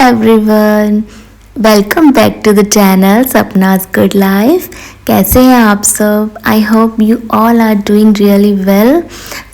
Everyone, welcome back to the channel Sapna's good life. कैसे हैं आप सब? I hope you all are doing really well.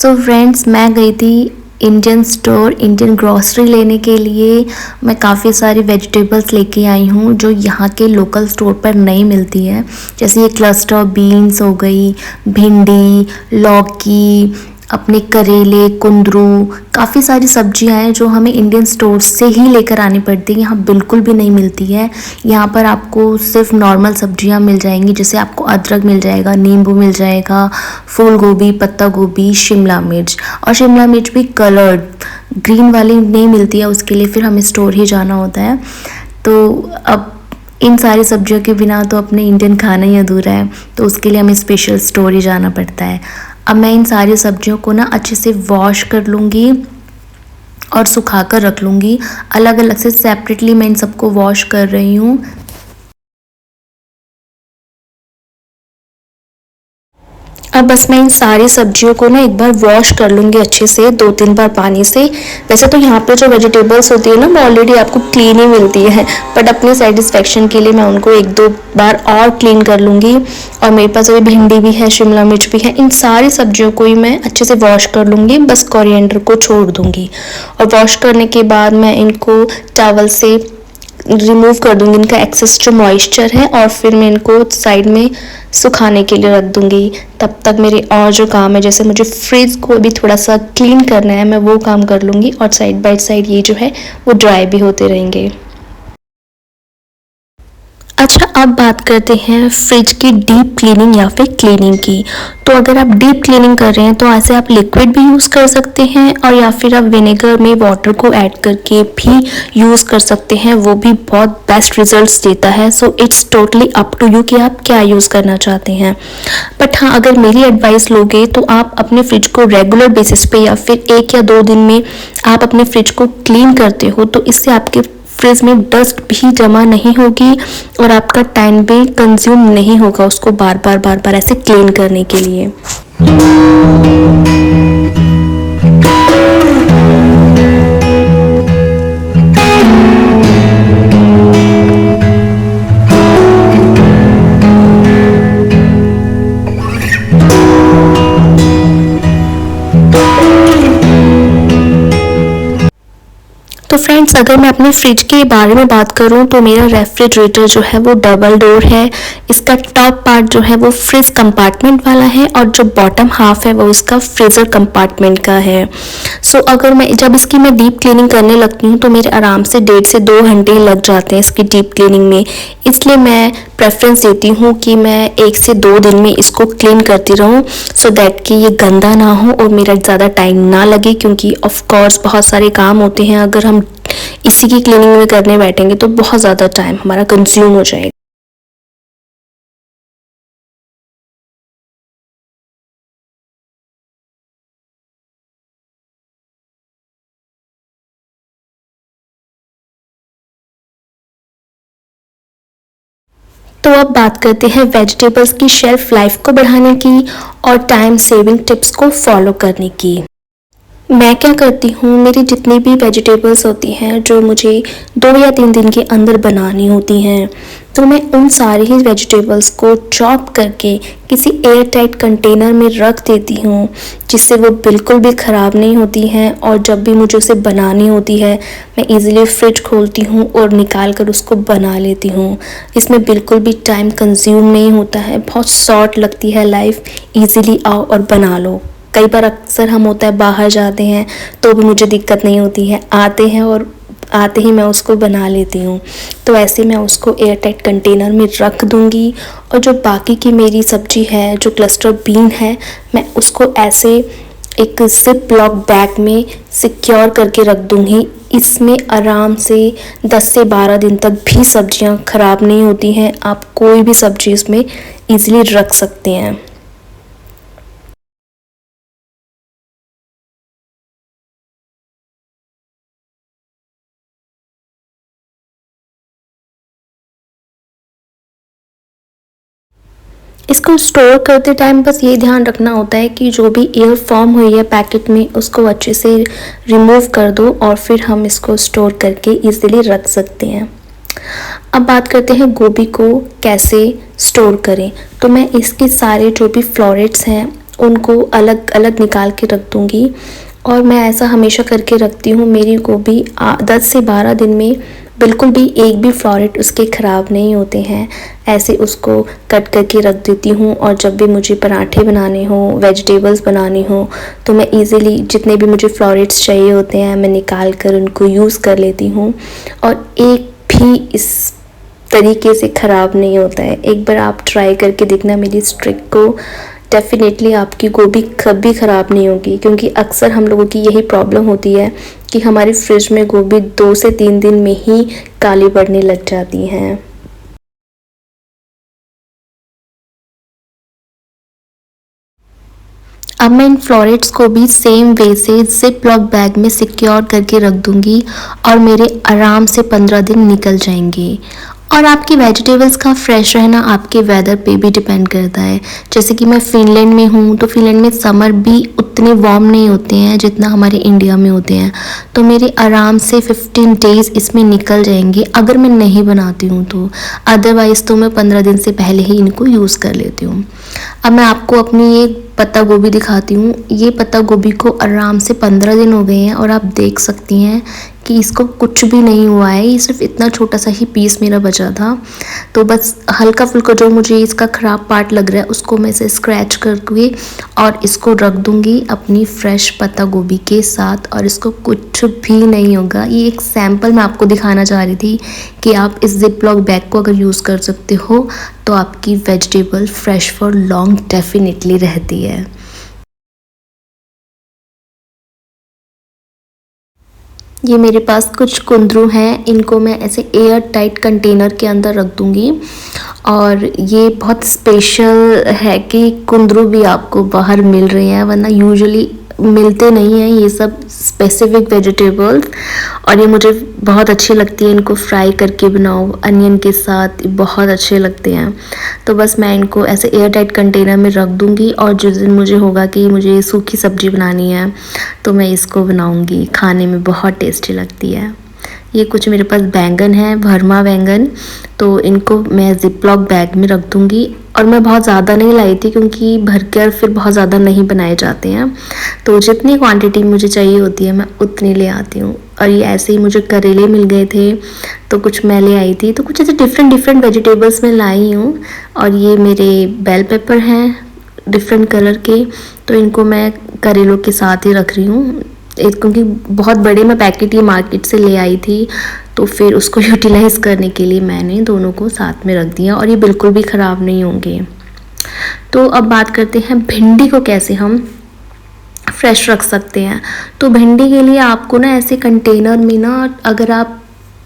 So friends, मैं गई थी इंडियन स्टोर, इंडियन ग्रॉसरी लेने के लिए। मैं काफ़ी सारी वेजिटेबल्स लेके आई हूँ जो यहाँ के लोकल स्टोर पर नहीं मिलती है। जैसे ये क्लस्टर बीन्स हो गई, भिंडी, लौकी, अपने करेले, कुंदरू, काफ़ी सारी सब्जियां हैं जो हमें इंडियन स्टोर से ही लेकर आनी पड़ती है। यहाँ बिल्कुल भी नहीं मिलती है। यहाँ पर आपको सिर्फ नॉर्मल सब्जियां मिल जाएंगी, जैसे आपको अदरक मिल जाएगा, नींबू मिल जाएगा, फूल गोभी, पत्ता गोभी, शिमला मिर्च। और शिमला मिर्च भी कलर्ड, ग्रीन वाली नहीं मिलती है, उसके लिए फिर हमें स्टोर ही जाना होता है। तो अब इन सारी सब्जियों के बिना तो अपने इंडियन खाना ही अधूरा है, तो उसके लिए हमें स्पेशल स्टोर ही जाना पड़ता है। अब मैं इन सारी सब्जियों को ना अच्छे से वॉश कर लूँगी और सुखा कर रख लूँगी। अलग अलग से सेपरेटली मैं इन सबको वॉश कर रही हूँ। अब बस मैं इन सारी सब्जियों को ना एक बार वॉश कर लूँगी अच्छे से, 2-3 बार पानी से। वैसे तो यहाँ पे जो वेजिटेबल्स होती है ना, वो ऑलरेडी आपको क्लीन ही मिलती है, बट अपने सेटिस्फेक्शन के लिए मैं उनको 1-2 बार और क्लीन कर लूँगी। और मेरे पास अभी भिंडी भी है, शिमला मिर्च भी है। इन सारी सब्जियों को ही मैं अच्छे से वॉश कर लूँगी, बस कोरिएंडर को छोड़ दूँगी। और वॉश करने के बाद मैं इनको टॉवल से रिमूव कर दूंगी, इनका एक्सेस जो मॉइस्चर है, और फिर मैं इनको साइड में सुखाने के लिए रख दूंगी। तब तक मेरे और जो काम है, जैसे मुझे फ्रिज को भी थोड़ा सा क्लीन करना है, मैं वो काम कर लूँगी। और साइड बाय साइड ये जो है वो ड्राई भी होते रहेंगे। अच्छा, अब बात करते हैं फ्रिज की डीप क्लीनिंग या फिर क्लीनिंग की। तो अगर आप डीप क्लीनिंग कर रहे हैं तो ऐसे आप लिक्विड भी यूज़ कर सकते हैं, और या फिर आप विनेगर में वाटर को ऐड करके भी यूज़ कर सकते हैं। वो भी बहुत बेस्ट रिजल्ट्स देता है। So it's totally up to you कि आप क्या यूज़ करना चाहते हैं। बट हाँ, अगर मेरी एडवाइस लोगे तो आप अपने फ्रिज को रेगुलर बेसिस पे या फिर 1 या 2 दिन में आप अपने फ्रिज को क्लीन करते हो, तो इससे आपके फ्रिज में डस्ट भी जमा नहीं होगी और आपका टाइम भी कंज्यूम नहीं होगा उसको बार बार ऐसे क्लीन करने के लिए। तो फ्रेंड्स, अगर मैं अपने फ्रिज के बारे में बात करूं तो मेरा रेफ्रिजरेटर जो है वो डबल डोर है। इसका टॉप पार्ट जो है वो फ्रिज कंपार्टमेंट वाला है, और जो बॉटम हाफ है वो इसका फ्रीज़र कंपार्टमेंट का है। सो अगर मैं जब इसकी मैं डीप क्लीनिंग करने लगती हूँ तो मेरे आराम से 1.5 से 2 घंटे लग जाते हैं इसकी डीप क्लीनिंग में। इसलिए मैं प्रेफरेंस देती हूँ कि मैं 1 से 2 दिन में इसको क्लीन करती रहूँ, सो दैट कि ये गंदा ना हो और मेरा ज़्यादा टाइम ना लगे, क्योंकि ऑफ कोर्स बहुत सारे काम होते हैं। अगर हम इसी की क्लीनिंग में करने बैठेंगे तो बहुत ज़्यादा टाइम हमारा कंज्यूम हो जाएगा। तो अब बात करते हैं वेजिटेबल्स की शेल्फ लाइफ को बढ़ाने की और टाइम सेविंग टिप्स को फॉलो करने की। मैं क्या करती हूँ, मेरी जितनी भी वेजिटेबल्स होती हैं जो मुझे 2 या 3 दिन के अंदर बनानी होती हैं, तो मैं उन सारी ही वेजिटेबल्स को चॉप करके किसी एयर टाइट कंटेनर में रख देती हूँ, जिससे वो बिल्कुल भी ख़राब नहीं होती हैं। और जब भी मुझे उसे बनानी होती है, मैं इजीली फ्रिज खोलती हूँ और निकाल कर उसको बना लेती हूँ। इसमें बिल्कुल भी टाइम कंज्यूम नहीं होता है, बहुत शॉर्ट लगती है लाइफ। इजीली आओ और बना लो। कई बार अक्सर हम होता है बाहर जाते हैं तो भी मुझे दिक्कत नहीं होती है, आते हैं और आते ही मैं उसको बना लेती हूँ। तो ऐसे मैं उसको एयर टाइट कंटेनर में रख दूँगी। और जो बाकी की मेरी सब्जी है, जो क्लस्टर बीन है, मैं उसको ऐसे एक जिप लॉक बैग में सिक्योर करके रख दूँगी। इसमें आराम से 10 से 12 दिन तक भी सब्जियाँ ख़राब नहीं होती हैं। आप कोई भी सब्जी इसमें ईज़िली रख सकते हैं। इसको स्टोर करते टाइम बस ये ध्यान रखना होता है कि जो भी एयर फॉर्म हुई है पैकेट में उसको अच्छे से रिमूव कर दो और फिर हम इसको स्टोर करके इजीली रख सकते हैं। अब बात करते हैं गोभी को कैसे स्टोर करें। तो मैं इसके सारे जो भी फ्लोरेट्स हैं उनको अलग अलग निकाल के रख दूँगी और मैं ऐसा हमेशा करके रखती हूँ। मेरी गोभी 10 से 12 दिन में बिल्कुल भी एक भी फ्लोरेट उसके ख़राब नहीं होते हैं। ऐसे उसको कट करके रख देती हूँ और जब भी मुझे पराठे बनाने हो, वेजिटेबल्स बनानी हो, तो मैं इजीली जितने भी मुझे फ्लोरेट्स चाहिए होते हैं मैं निकाल कर उनको यूज़ कर लेती हूँ और एक भी इस तरीके से ख़राब नहीं होता है। एक बार आप ट्राई करके देखना मेरी इस ट्रिक को, डेफ़िनेटली आपकी गोभी कभी ख़राब नहीं होगी। क्योंकि अक्सर हम लोगों की यही प्रॉब्लम होती है कि हमारी फ्रिज में गोभी 2 से 3 दिन में ही काली पड़ने लग जाती हैं। अब मैं इन फ्लोरेट्स को भी सेम वे से जिप लॉक बैग में सिक्योर करके रख दूंगी और मेरे आराम से 15 दिन निकल जाएंगे। और आपकी वेजिटेबल्स का फ्रेश रहना आपके वेदर पे भी डिपेंड करता है। जैसे कि मैं फ़िनलैंड में हूँ तो फ़िनलैंड में समर भी उतने वार्म नहीं होते हैं जितना हमारे इंडिया में होते हैं, तो मेरे आराम से 15 डेज़ इसमें निकल जाएंगे अगर मैं नहीं बनाती हूँ तो। अदरवाइज़ तो मैं 15 दिन से पहले ही इनको यूज़ कर लेती हूँ। अब मैं आपको अपनी ये पत्ता गोभी दिखाती हूँ। ये पत्ता गोभी को आराम से 15 दिन हो गए हैं और आप देख सकती हैं कि इसको कुछ भी नहीं हुआ है। ये सिर्फ इतना छोटा सा ही पीस मेरा बचा था, तो बस हल्का फुल्का जो मुझे इसका ख़राब पार्ट लग रहा है उसको मैं इसे स्क्रैच करके और इसको रख दूँगी अपनी फ्रेश पत्ता गोभी के साथ और इसको कुछ भी नहीं होगा। ये एक सैम्पल मैं आपको दिखाना चाह रही थी कि आप इस जिप लॉक बैग को अगर यूज़ कर सकते हो तो आपकी vegetable fresh for long definitely रहती है। ये मेरे पास कुछ कुंदरू हैं, इनको मैं ऐसे एयर टाइट कंटेनर के अंदर रख दूँगी। और ये बहुत स्पेशल है कि कुंदरू भी आपको बाहर मिल रहे हैं, वरना यूजुअली मिलते नहीं हैं ये सब स्पेसिफिक वेजिटेबल्स। और ये मुझे बहुत अच्छी लगती है, इनको फ्राई करके बनाओ अनियन के साथ, बहुत अच्छे लगते हैं। तो बस मैं इनको ऐसे एयर टाइट कंटेनर में रख दूँगी और जिस दिन मुझे होगा कि मुझे सूखी सब्ज़ी बनानी है तो मैं इसको बनाऊँगी, खाने में बहुत टेस्टी लगती है। ये कुछ मेरे पास बैंगन है, भरमा बैंगन, तो इनको मैं जिप लॉक बैग में रख दूँगी। और मैं बहुत ज़्यादा नहीं लाई थी क्योंकि भरकर फिर बहुत ज़्यादा नहीं बनाए जाते हैं, तो जितनी क्वांटिटी मुझे चाहिए होती है मैं उतनी ले आती हूँ। और ये ऐसे ही मुझे करेले मिल गए थे तो कुछ मैं ले आई थी, तो कुछ ऐसे डिफरेंट वेजिटेबल्स मैं लाई हूँ। और ये मेरे बेल पेपर हैं डिफरेंट कलर के, तो इनको मैं करेलों के साथ ही रख रही हूँ। क्योंकि बहुत बड़े मैं पैकेट ये मार्केट से ले आई थी, तो फिर उसको यूटिलाइज़ करने के लिए मैंने दोनों को साथ में रख दिया और ये बिल्कुल भी ख़राब नहीं होंगे। तो अब बात करते हैं भिंडी को कैसे हम फ्रेश रख सकते हैं। तो भिंडी के लिए आपको ना ऐसे कंटेनर में ना अगर आप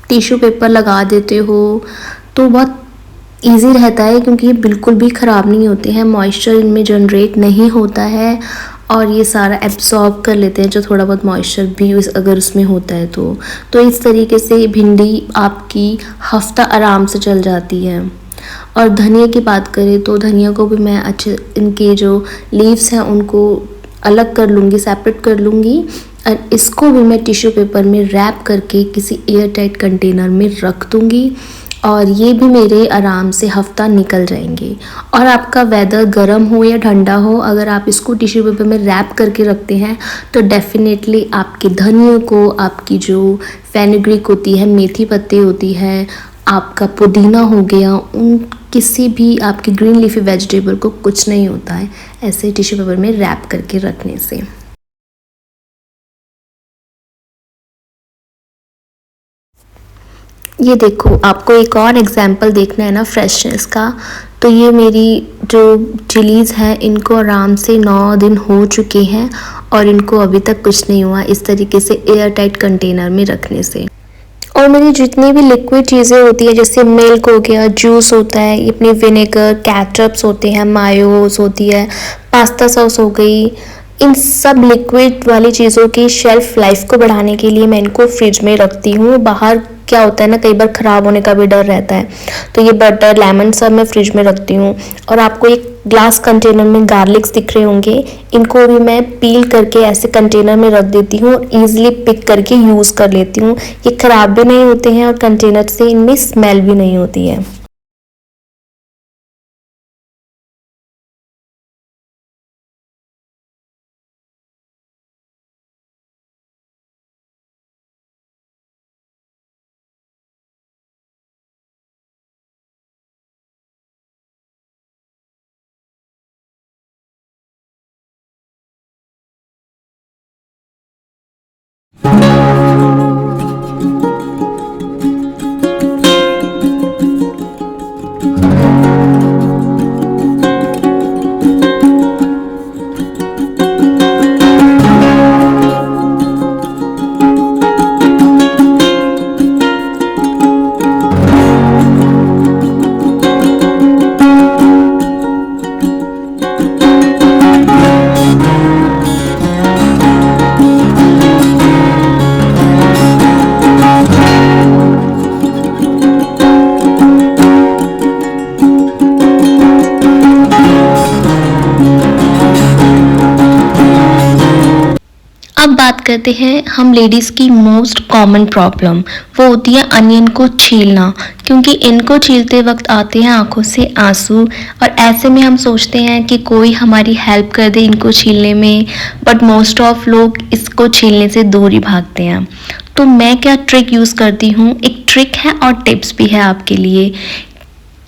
टिश्यू पेपर लगा देते हो तो बहुत ईजी रहता है, क्योंकि ये बिल्कुल भी ख़राब नहीं होते हैं, मॉइस्चर इनमें जनरेट नहीं होता है और ये सारा एब्सॉर्ब कर लेते हैं जो थोड़ा बहुत मॉइस्चर भी अगर उसमें होता है तो इस तरीके से भिंडी आपकी हफ्ता आराम से चल जाती है। और धनिया की बात करें तो धनिया को भी मैं अच्छे इनके जो लीव्स हैं उनको अलग कर लूँगी, सेपरेट कर लूँगी और इसको भी मैं टिश्यू पेपर में रैप करके किसी एयर टाइट कंटेनर में रख दूँगी और ये भी मेरे आराम से हफ्ता निकल जाएंगे। और आपका वेदर गर्म हो या ठंडा हो, अगर आप इसको टिश्यू पेपर में रैप करके रखते हैं तो डेफिनेटली आपके धनिया को, आपकी जो फेनुग्रीक होती है, मेथी पत्ते होती है, आपका पुदीना हो गया, उन किसी भी आपकी ग्रीन लीफी वेजिटेबल को कुछ नहीं होता है ऐसे टिश्यू पेपर में रैप करके रखने से। ये देखो, आपको एक और एग्जांपल देखना है ना फ्रेशनेस का, तो ये मेरी जो चिलीज़ हैं इनको आराम से 9 दिन हो चुके हैं और इनको अभी तक कुछ नहीं हुआ इस तरीके से एयर टाइट कंटेनर में रखने से। और मेरी जितनी भी लिक्विड चीज़ें होती है जैसे मिल्क हो गया, जूस होता है, अपने विनेगर, केचप्स होते हैं, मायोस होती है, पास्ता सॉस हो गई, इन सब लिक्विड वाली चीज़ों की शेल्फ़ लाइफ को बढ़ाने के लिए मैं इनको फ्रिज में रखती हूँ। बाहर क्या होता है ना, कई बार ख़राब होने का भी डर रहता है। तो ये बटर लेमन सब मैं फ्रिज में रखती हूँ। और आपको एक ग्लास कंटेनर में गार्लिक्स दिख रहे होंगे, इनको भी मैं पील करके ऐसे कंटेनर में रख देती हूँ और ईजिली पिक करके यूज़ कर लेती हूँ। ये ख़राब भी नहीं होते हैं और कंटेनर से इनमें स्मेल भी नहीं होती है। अब बात करते हैं हम लेडीज़ की मोस्ट कॉमन प्रॉब्लम, वो होती है अनियन को छीलना। क्योंकि इनको छीलते वक्त आते हैं आंखों से आंसू और ऐसे में हम सोचते हैं कि कोई हमारी हेल्प कर दे इनको छीलने में, बट मोस्ट ऑफ लोग इसको छीलने से दूर ही भागते हैं। तो मैं क्या ट्रिक यूज़ करती हूँ, एक ट्रिक है और टिप्स भी है आपके लिए।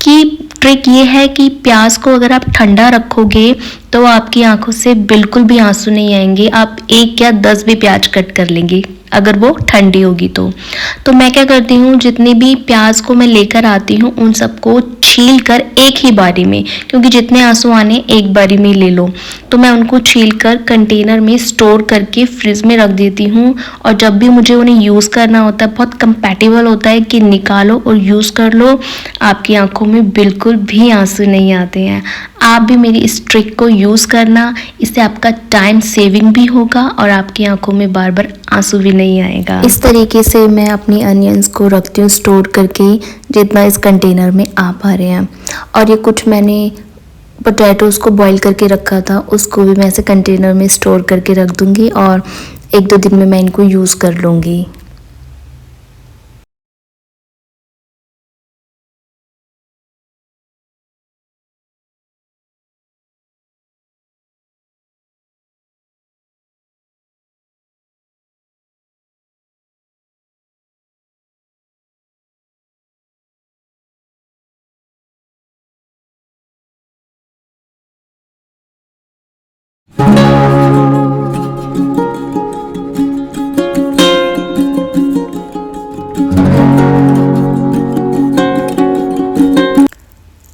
कि ट्रिक ये है कि प्याज को अगर आप ठंडा रखोगे तो आपकी आंखों से बिल्कुल भी आंसू नहीं आएंगे। आप 1 या 10 भी प्याज कट कर लेंगे अगर वो ठंडी होगी तो मैं क्या करती हूँ, जितनी भी प्याज को मैं लेकर आती हूँ उन सबको छील कर एक ही बारी में, क्योंकि जितने आंसू आने एक बारी में ले लो, तो मैं उनको छील कर कंटेनर में स्टोर करके फ्रिज में रख देती हूँ। और जब भी मुझे उन्हें यूज़ करना होता है, बहुत कंपैटिबल होता है कि निकालो और यूज़ कर लो, आपकी आंखों में बिल्कुल भी आंसू नहीं आते हैं। आप भी मेरी इस ट्रिक को यूज़ करना, इससे आपका टाइम सेविंग भी होगा और आपकी आंखों में बार बार आंसू भी नहीं आएगा। इस तरीके से मैं अपनी अनियंस को रखती हूँ स्टोर करके, जितना इस कंटेनर में आ पा रहे हैं। और ये कुछ मैंने पोटैटोज़ को बॉईल करके रखा था, उसको भी मैं ऐसे कंटेनर में स्टोर करके रख दूँगी और 1-2 दिन में मैं इनको यूज़ कर लूँगी।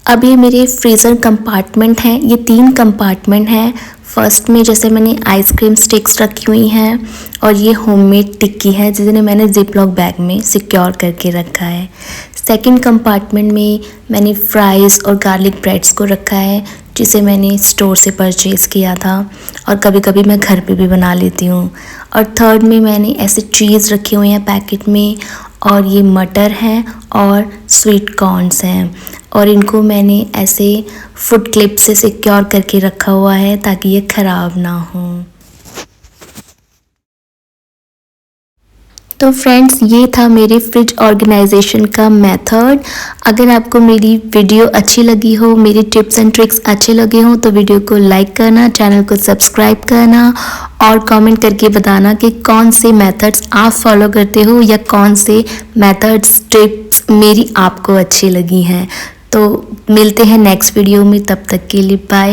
अब ये मेरे फ्रीज़र कंपार्टमेंट हैं, ये 3 कंपार्टमेंट हैं। फर्स्ट में जैसे मैंने आइसक्रीम स्टिक्स रखी हुई हैं और ये होममेड टिक्की है जिन्हें मैंने जिपलॉक बैग में सिक्योर करके रखा है। सेकंड कंपार्टमेंट में मैंने फ्राइज़ और गार्लिक ब्रेड्स को रखा है, जिसे मैंने स्टोर से परचेज़ किया था और कभी कभी मैं घर पे भी बना लेती हूँ। और थर्ड में मैंने ऐसे चीज़ रखे हुए हैं पैकेट में, और ये मटर हैं और स्वीट कॉर्न्स हैं, और इनको मैंने ऐसे फूड क्लिप से सिक्योर करके रखा हुआ है ताकि ये ख़राब ना हो। तो फ्रेंड्स, ये था मेरे फ्रिज ऑर्गेनाइजेशन का मेथड। अगर आपको मेरी वीडियो अच्छी लगी हो, मेरी टिप्स एंड ट्रिक्स अच्छे लगे हों, तो वीडियो को लाइक करना, चैनल को सब्सक्राइब करना और कमेंट करके बताना कि कौन से मेथड्स आप फॉलो करते हो या कौन से मेथड्स टिप्स मेरी आपको अच्छी लगी हैं। तो मिलते हैं नेक्स्ट वीडियो में, तब तक के लिए बाय।